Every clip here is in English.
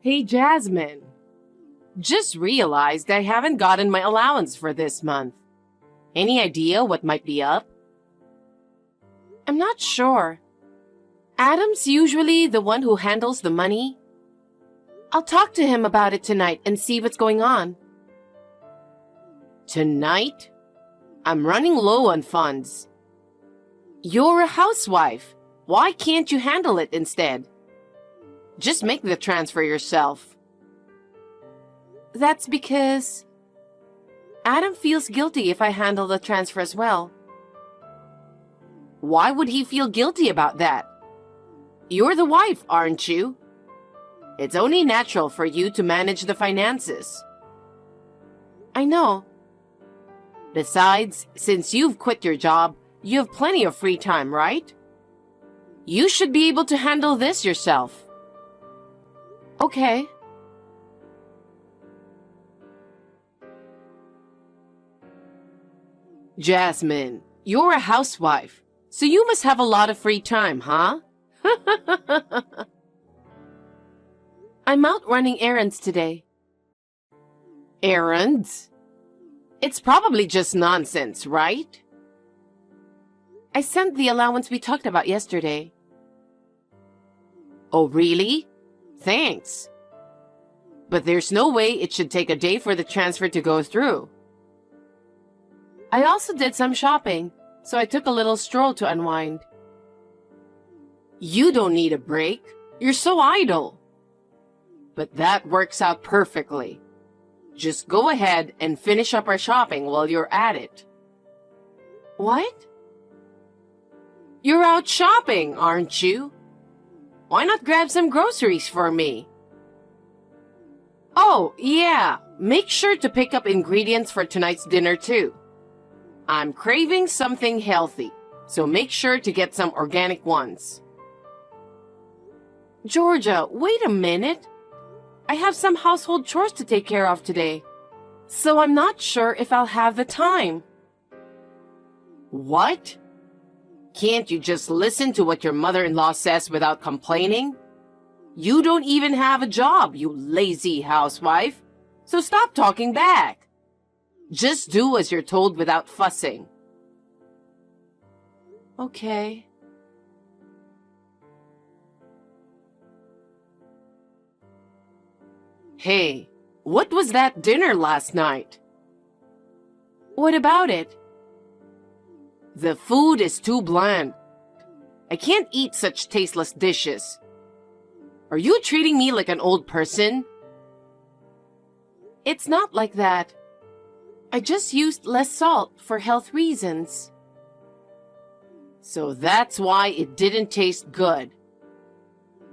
Hey, Jasmine. Just realized I haven't gotten my allowance for this month. Any idea what might be up? I'm not sure. Adam's usually the one who handles the money. I'll talk to him about it tonight and see what's going on. Tonight? I'm running low on funds. You're a housewife. Why can't you handle it instead? Just make the transfer yourself. That's because Adam feels guilty if I handle the transfer as well. Why would he feel guilty about that? You're the wife, aren't you? It's only natural for you to manage the finances. I know. Besides, since you've quit your job, you have plenty of free time, right? You should be able to handle this yourself. Okay. Jasmine, you're a housewife, so you must have a lot of free time, huh? I'm out running errands today. Errands? It's probably just nonsense, right? I sent the allowance we talked about yesterday. Oh, really? Thanks. But there's no way it should take a day for the transfer to go through. I also did some shopping, so I took a little stroll to unwind. You don't need a break. You're so idle. But that works out perfectly. Just go ahead and finish up our shopping while you're at it. What? You're out shopping, aren't you? Why not grab some groceries for me? Oh, yeah. Make sure to pick up ingredients for tonight's dinner too. I'm craving something healthy, so make sure to get some organic ones. Georgia, wait a minute. I have some household chores to take care of today, so I'm not sure if I'll have the time. What? Can't you just listen to what your mother-in-law says without complaining? You don't even have a job, you lazy housewife, so stop talking back. Just do as you're told without fussing. Okay. Hey, what was that dinner last night? What about it? The food is too bland. I can't eat such tasteless dishes. Are you treating me like an old person? It's not like that. I just used less salt for health reasons. So that's why it didn't taste good.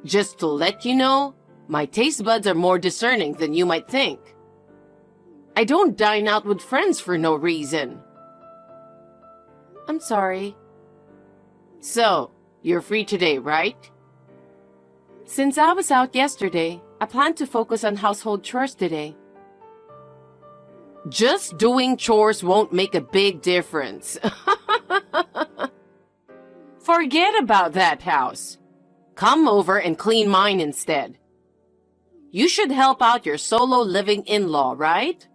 Just to let you know, my taste buds are more discerning than you might think. I don't dine out with friends for no reason. I'm sorry. So, you're free today, right? Since I was out yesterday, I plan to focus on household chores today. Just doing chores won't make a big difference. Forget about that house. Come over and clean mine instead. You should help out your solo living in-law, right?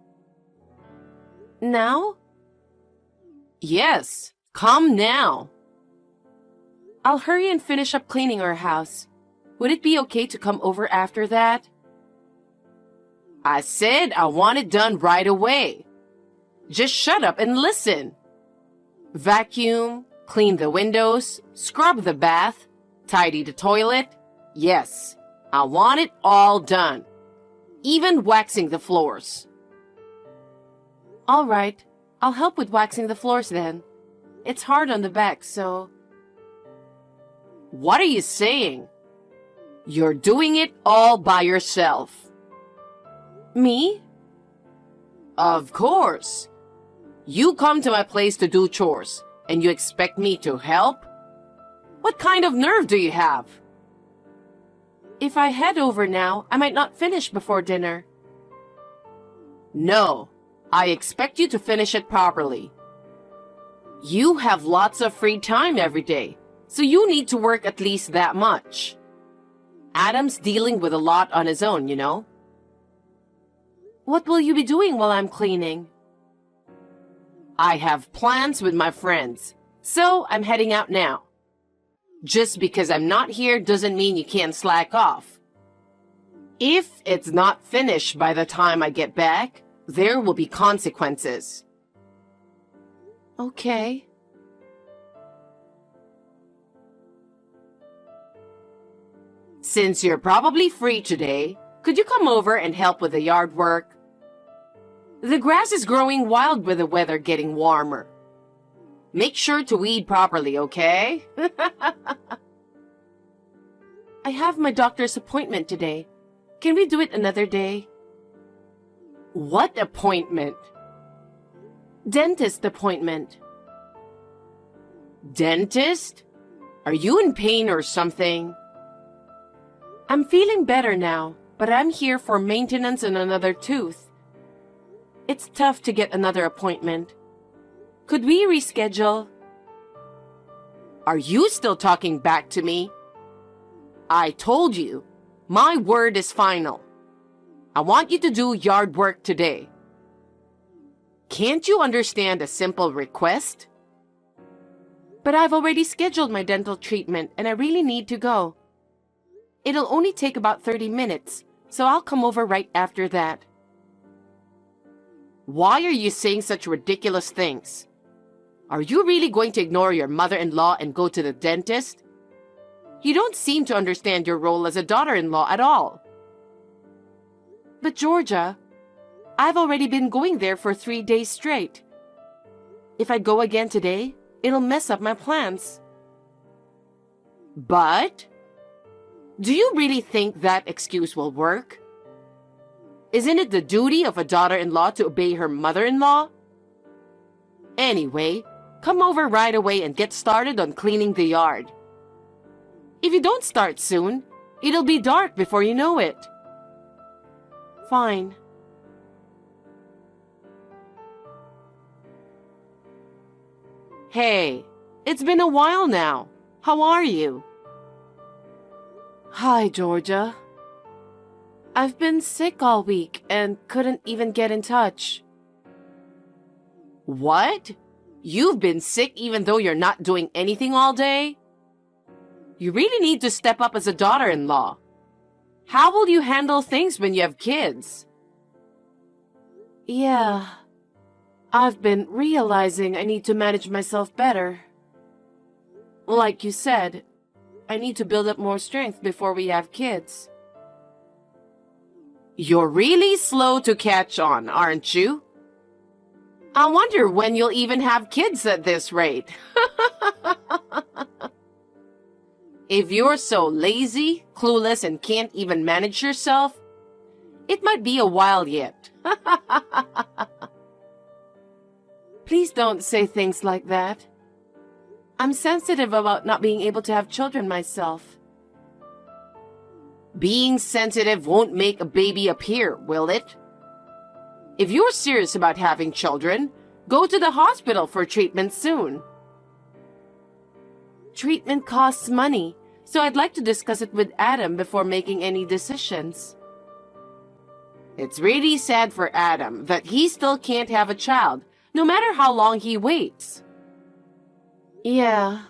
Now? Yes, come now. I'll hurry and finish up cleaning our house. Would it be okay to come over after that? I said I want it done right away. Just shut up and listen. Vacuum, clean the windows, scrub the bath, tidy the toilet. Yes, I want it all done. Even waxing the floors. All right, I'll help with waxing the floors then. It's hard on the back, so... What are you saying? You're doing it all by yourself. Me? Of course. You come to my place to do chores, and you expect me to help? What kind of nerve do you have? If I head over now, I might not finish before dinner. No, I expect you to finish it properly. You have lots of free time every day, so you need to work at least that much. Adam's dealing with a lot on his own, you know? What will you be doing while I'm cleaning? I have plans with my friends, so I'm heading out now. Just because I'm not here doesn't mean you can't slack off. If it's not finished by the time I get back, there will be consequences. Okay. Since you're probably free today, could you come over and help with the yard work? The grass is growing wild with the weather getting warmer. Make sure to weed properly, okay? I have my doctor's appointment today. Can we do it another day? What appointment? Dentist appointment. Dentist? Are you in pain or something? I'm feeling better now, but I'm here for maintenance and another tooth. It's tough to get another appointment. Could we reschedule? Are you still talking back to me? I told you, my word is final. I want you to do yard work today. Can't you understand a simple request? But I've already scheduled my dental treatment and I really need to go. It'll only take about 30 minutes, so I'll come over right after that. Why are you saying such ridiculous things? Are you really going to ignore your mother-in-law and go to the dentist? You don't seem to understand your role as a daughter-in-law at all. But Georgia, I've already been going there for 3 days straight. If I go again today, it'll mess up my plans. But do you really think that excuse will work? Isn't it the duty of a daughter-in-law to obey her mother-in-law? Anyway, come over right away and get started on cleaning the yard. If you don't start soon, it'll be dark before you know it. Fine. Hey, it's been a while now. How are you? Hi, Georgia. I've been sick all week and couldn't even get in touch. What? You've been sick even though you're not doing anything all day? You really need to step up as a daughter-in-law. How will you handle things when you have kids? Yeah, I've been realizing I need to manage myself better. Like you said, I need to build up more strength before we have kids. You're really slow to catch on, aren't you? I wonder when you'll even have kids at this rate. If you're so lazy, clueless, and can't even manage yourself, it might be a while yet. Please don't say things like that. I'm sensitive about not being able to have children myself. Being sensitive won't make a baby appear, will it? If you're serious about having children, go to the hospital for treatment soon. Treatment costs money, so I'd like to discuss it with Adam before making any decisions. It's really sad for Adam that he still can't have a child, no matter how long he waits. Yeah.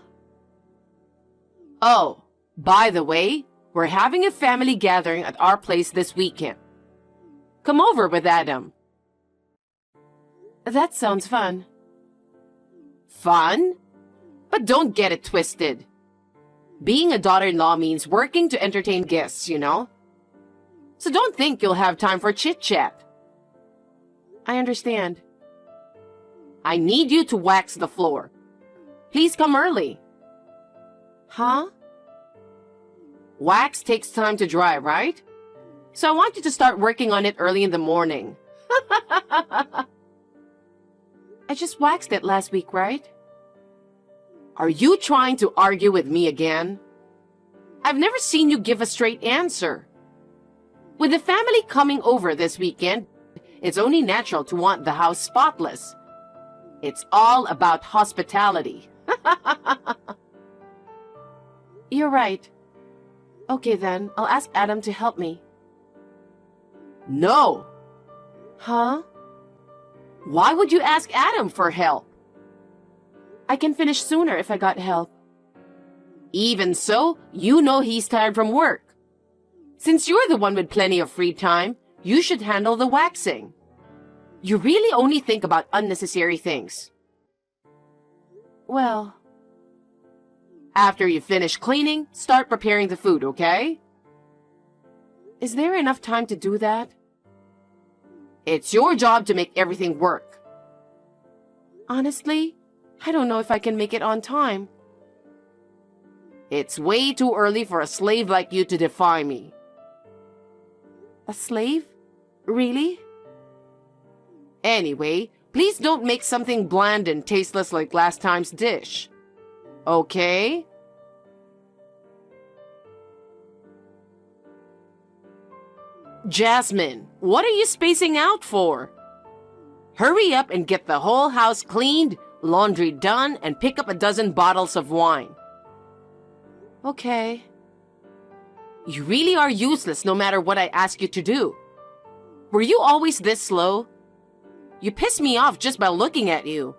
Oh, by the way, we're having a family gathering at our place this weekend. Come over with Adam. That sounds fun. Fun? But don't get it twisted. Being a daughter-in-law means working to entertain guests, you know? So don't think you'll have time for chit-chat. I understand. I need you to wax the floor. Please come early. Huh? Wax takes time to dry, right? So I want you to start working on it early in the morning. I just waxed it last week, right? Are you trying to argue with me again? I've never seen you give a straight answer. With the family coming over this weekend, it's only natural to want the house spotless. It's all about hospitality. You're right. Okay then, I'll ask Adam to help me. No! Huh? Why would you ask Adam for help? I can finish sooner if I got help. Even so, you know he's tired from work. Since you're the one with plenty of free time, you should handle the waxing. You really only think about unnecessary things. Well, after you finish cleaning, start preparing the food, okay? Is there enough time to do that? It's your job to make everything work. Honestly, I don't know if I can make it on time. It's way too early for a slave like you to defy me. A slave? Really? Anyway, please don't make something bland and tasteless like last time's dish. Okay? Jasmine, what are you spacing out for? Hurry up and get the whole house cleaned, laundry done, and pick up a dozen bottles of wine. Okay. You really are useless no matter what I ask you to do. Were you always this slow? You piss me off just by looking at you.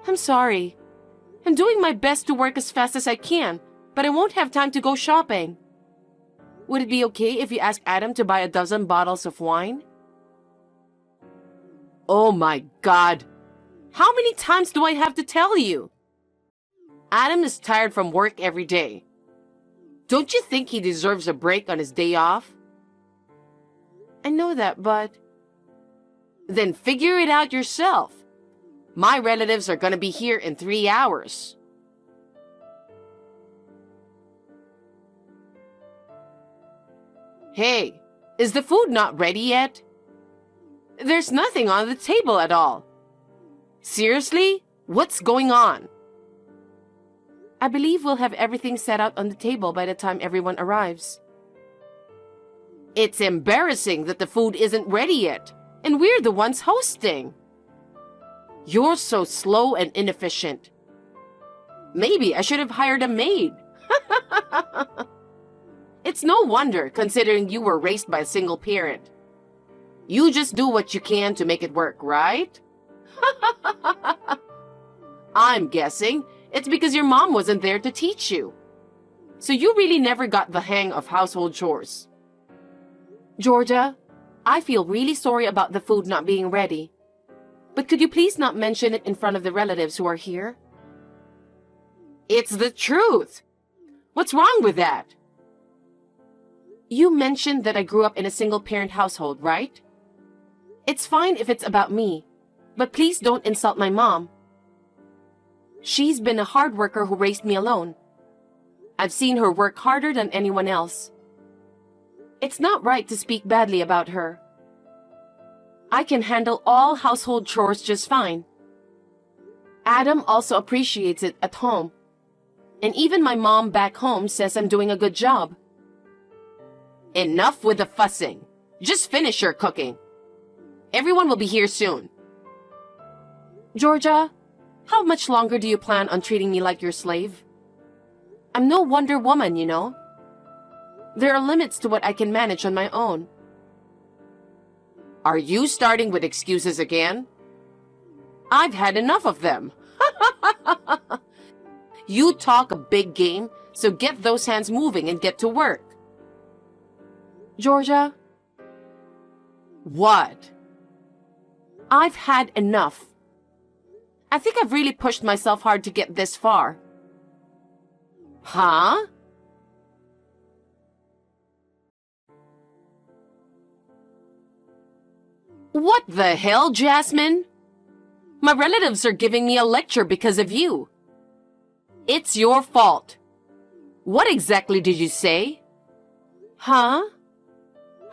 I'm sorry. I'm doing my best to work as fast as I can, but I won't have time to go shopping. Would it be okay if you ask Adam to buy a dozen bottles of wine? Oh my God! How many times do I have to tell you? Adam is tired from work every day. Don't you think he deserves a break on his day off? I know that, but... Then figure it out yourself. My relatives are gonna be here in 3 hours. Hey, is the food not ready yet? There's nothing on the table at all. Seriously? What's going on? I believe we'll have everything set out on the table by the time everyone arrives. It's embarrassing that the food isn't ready yet, and we're the ones hosting. You're so slow and inefficient. Maybe I should have hired a maid. It's no wonder, considering you were raised by a single parent. You just do what you can to make it work, right? I'm guessing it's because your mom wasn't there to teach you. So you really never got the hang of household chores. Georgia, I feel really sorry about the food not being ready. But could you please not mention it in front of the relatives who are here? It's the truth. What's wrong with that? You mentioned that I grew up in a single-parent household, right? It's fine if it's about me, but please don't insult my mom. She's been a hard worker who raised me alone. I've seen her work harder than anyone else. It's not right to speak badly about her. I can handle all household chores just fine. Adam also appreciates it at home. And even my mom back home says I'm doing a good job. Enough with the fussing. Just finish your cooking. Everyone will be here soon. Georgia, how much longer do you plan on treating me like your slave? I'm no Wonder Woman, you know. There are limits to what I can manage on my own. Are you starting with excuses again? I've had enough of them. You talk a big game, so get those hands moving and get to work. Georgia? What? I've had enough. I think I've really pushed myself hard to get this far. Huh? What the hell, Jasmine? My relatives are giving me a lecture because of you. It's your fault. What exactly did you say? Huh?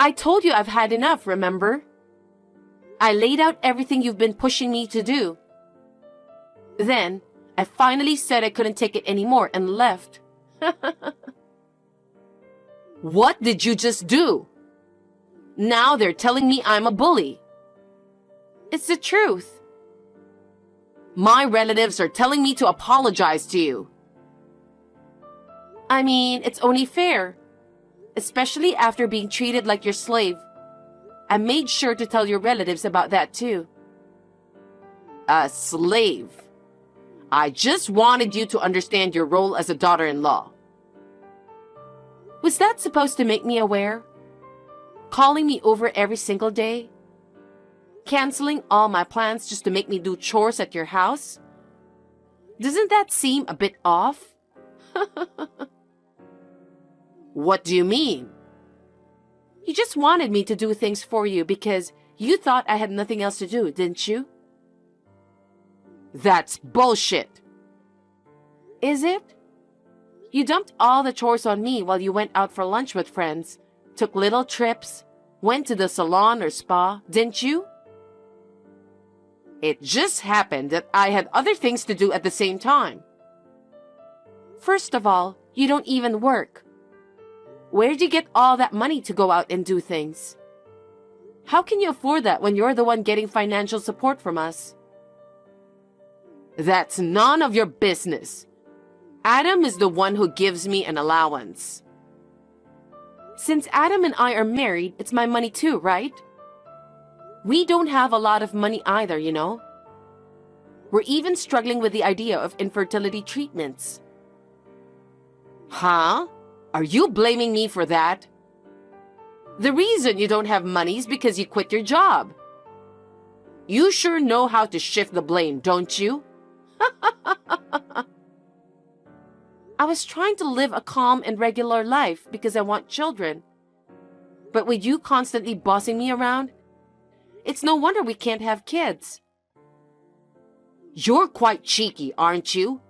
I told you I've had enough, remember? I laid out everything you've been pushing me to do. Then, I finally said I couldn't take it anymore and left. What did you just do? Now they're telling me I'm a bully. It's the truth. My relatives are telling me to apologize to you. I mean, it's only fair, especially after being treated like your slave. I made sure to tell your relatives about that too. A slave? I just wanted you to understand your role as a daughter-in-law. Was that supposed to make me aware? Calling me over every single day? Canceling all my plans just to make me do chores at your house? Doesn't that seem a bit off? What do you mean? You just wanted me to do things for you because you thought I had nothing else to do, didn't you? That's bullshit. Is it? You dumped all the chores on me while you went out for lunch with friends, took little trips, went to the salon or spa, didn't you? It just happened that I had other things to do at the same time. First of all, you don't even work. Where'd you get all that money to go out and do things? How can you afford that when you're the one getting financial support from us? That's none of your business. Adam is the one who gives me an allowance. Since Adam and I are married, it's my money too, right? We don't have a lot of money either, you know. We're even struggling with the idea of infertility treatments. Huh? Are you blaming me for that? The reason you don't have money is because you quit your job. You sure know how to shift the blame, don't you? I was trying to live a calm and regular life because I want children. But with you constantly bossing me around, it's no wonder we can't have kids. You're quite cheeky, aren't you?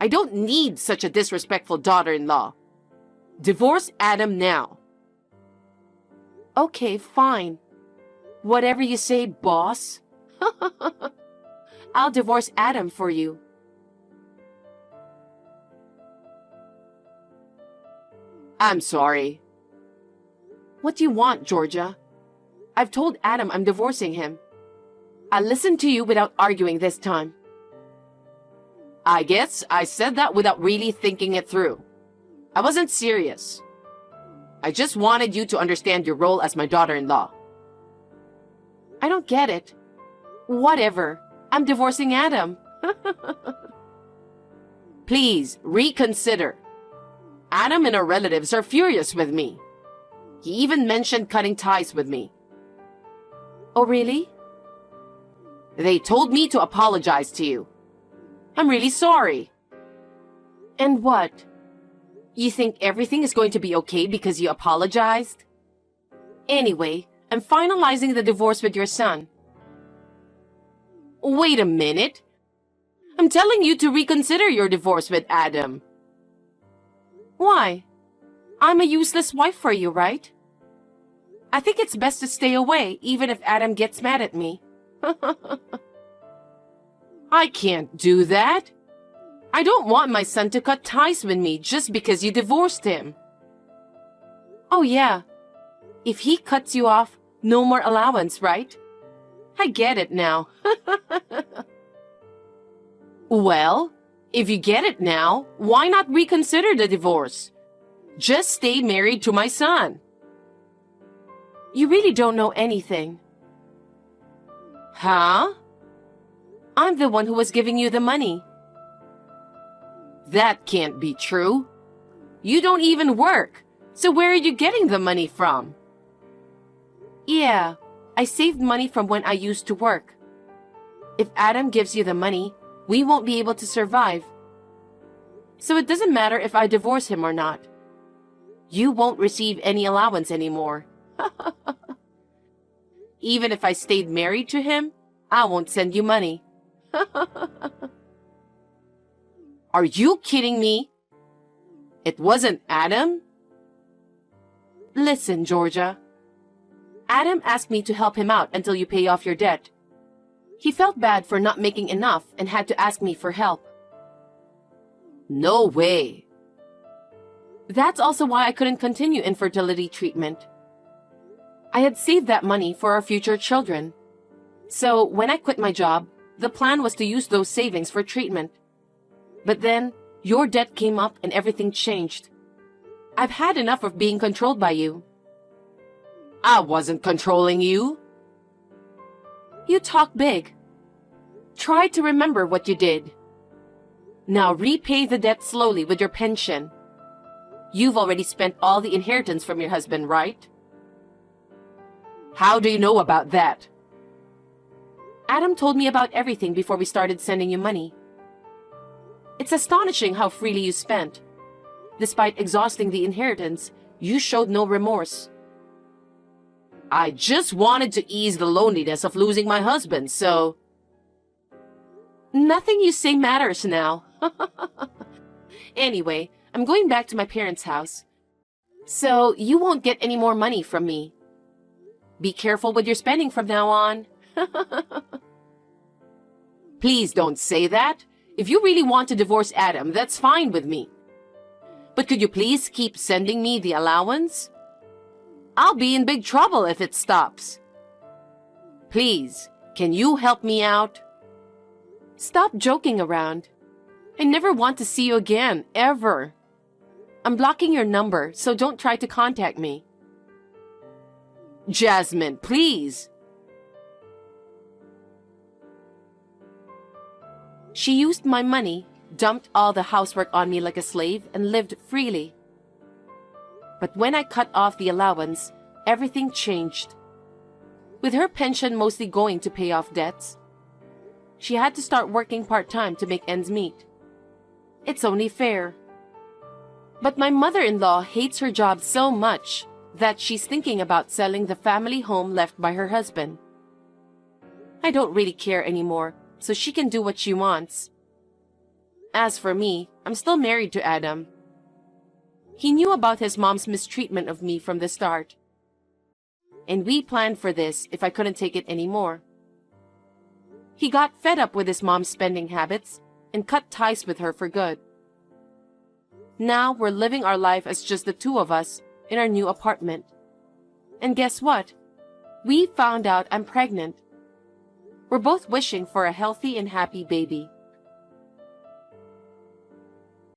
I don't need such a disrespectful daughter-in-law. Divorce Adam now. Okay, fine. Whatever you say, boss. I'll divorce Adam for you. I'm sorry. What do you want, Georgia? I've told Adam I'm divorcing him. I listened to you without arguing this time. I guess I said that without really thinking it through. I wasn't serious. I just wanted you to understand your role as my daughter-in-law. I don't get it. Whatever. I'm divorcing Adam. Please, reconsider. Adam and our relatives are furious with me. He even mentioned cutting ties with me. Oh, really? They told me to apologize to you. I'm really sorry. And what? You think everything is going to be okay because you apologized? Anyway, I'm finalizing the divorce with your son. Wait a minute. I'm telling you to reconsider your divorce with Adam. Why? I'm a useless wife for you, right? I think it's best to stay away, even if Adam gets mad at me. I can't do that. I don't want my son to cut ties with me just because you divorced him. Oh yeah. If he cuts you off, no more allowance, right? I get it now. Well, if you get it now, why not reconsider the divorce? Just stay married to my son. You really don't know anything. Huh? I'm the one who was giving you the money. That can't be true. You don't even work, so where are you getting the money from? Yeah, I saved money from when I used to work. If Adam gives you the money, we won't be able to survive. So it doesn't matter if I divorce him or not. You won't receive any allowance anymore. Even if I stayed married to him, I won't send you money. Are you kidding me? It wasn't Adam? Listen, Georgia. Adam asked me to help him out until you pay off your debt. He felt bad for not making enough and had to ask me for help. No way. That's also why I couldn't continue infertility treatment. I had saved that money for our future children. So when I quit my job, the plan was to use those savings for treatment. But then, Your debt came up and everything changed. I've had enough of being controlled by you. I wasn't controlling you. You talk big. Try to remember what you did. Now repay the debt slowly with your pension. You've already spent all the inheritance from your husband, right? How do you know about that? Adam told me about everything before we started sending you money. It's astonishing how freely you spent. Despite exhausting the inheritance, you showed no remorse. I just wanted to ease the loneliness of losing my husband, so... Nothing you say matters now. Anyway, I'm going back to my parents' house. So you won't get any more money from me. Be careful with your spending from now on. Please don't say that. If you really want to divorce Adam, that's fine with me. But could you please keep sending me the allowance? I'll be in big trouble if it stops. Please, can you help me out? Stop joking around. I never want to see you again, ever. I'm blocking your number, so don't try to contact me. Jasmine, please. She used my money, dumped all the housework on me like a slave, and lived freely. But when I cut off the allowance, everything changed. With her pension mostly going to pay off debts, she had to start working part-time to make ends meet. It's only fair. But my mother-in-law hates her job so much that she's thinking about selling the family home left by her husband. I don't really care anymore, so she can do what she wants. As for me, I'm still married to Adam. He knew about his mom's mistreatment of me from the start. And we planned for this if I couldn't take it anymore. He got fed up with his mom's spending habits and cut ties with her for good. Now we're living our life as just the two of us in our new apartment. And guess what? We found out I'm pregnant. We're both wishing for a healthy and happy baby.